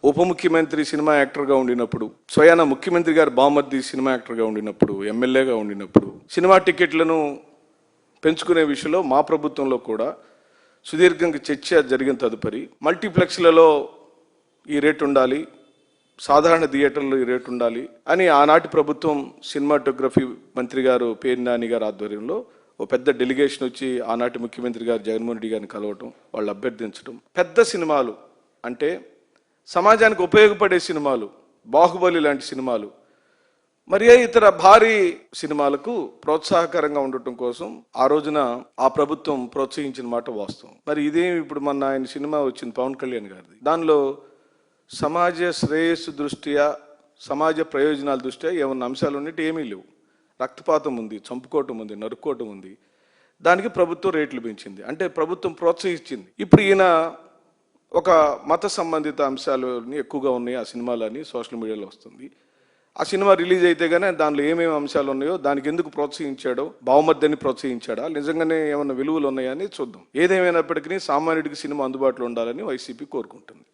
ఉప ముఖ్యమంత్రి సినిమా యాక్టర్గా ఉండినప్పుడు, స్వయాన ముఖ్యమంత్రి గారు బామర్ది సినిమా యాక్టర్గా ఉండినప్పుడు, ఎమ్మెల్యేగా ఉండినప్పుడు సినిమా టికెట్లను పెంచుకునే విషయంలో మా ప్రభుత్వంలో కూడా సుదీర్ఘంగా చర్చ జరిగిన తదుపరి మల్టీప్లెక్స్లలో ఈ రేటు ఉండాలి, సాధారణ థియేటర్లో ఈ రేటు ఉండాలి అని ఆనాటి ప్రభుత్వం సినిమాటోగ్రఫీ మంత్రి గారు పేర్ని నాని గారి ఆధ్వర్యంలో ఓ పెద్ద డెలిగేషన్ వచ్చి ఆనాటి ముఖ్యమంత్రి గారు జగన్మోహన్ రెడ్డి గారిని కలవటం, వాళ్ళు అభ్యర్థించడం. పెద్ద సినిమాలు అంటే సమాజానికి ఉపయోగపడే సినిమాలు, బాహుబలి లాంటి సినిమాలు, మరి ఇతర భారీ సినిమాలకు ప్రోత్సాహకరంగా ఉండటం కోసం ఆ రోజున ఆ ప్రభుత్వం ప్రోత్సహించిన మాట వాస్తవం. మరి ఇదేమి ఇప్పుడు మొన్న ఆయన సినిమా వచ్చింది పవన్ కళ్యాణ్ గారిది, దానిలో సమాజ శ్రేయస్సు దృష్ట్యా, సమాజ ప్రయోజనాల దృష్ట్యా ఏమన్నా అంశాలు ఉన్నట్టు ఏమీ లేవు. రక్తపాతం ఉంది, చంపుకోవటం ఉంది, నరుక్కోవటం ఉంది. దానికి ప్రభుత్వం రేట్లు పెంచింది, అంటే ప్రభుత్వం ప్రోత్సహించింది. ఇప్పుడు ఈయన ఒక మత సంబంధిత అంశాలని ఎక్కువగా ఉన్నాయి ఆ సినిమాలని సోషల్ మీడియాలో వస్తుంది. ఆ సినిమా రిలీజ్ అయితే కానీ దానిలో ఏమేమి అంశాలు ఉన్నాయో, దానికి ఎందుకు ప్రోత్సహించాడో, బావమర్దని ప్రోత్సహించాడా, నిజంగానే ఏమన్నా విలువలు ఉన్నాయని చూద్దాం. ఏదేమైనప్పటికీ సామాన్యుడికి సినిమా అందుబాటులో ఉండాలని వైసీపీ కోరుకుంటుంది.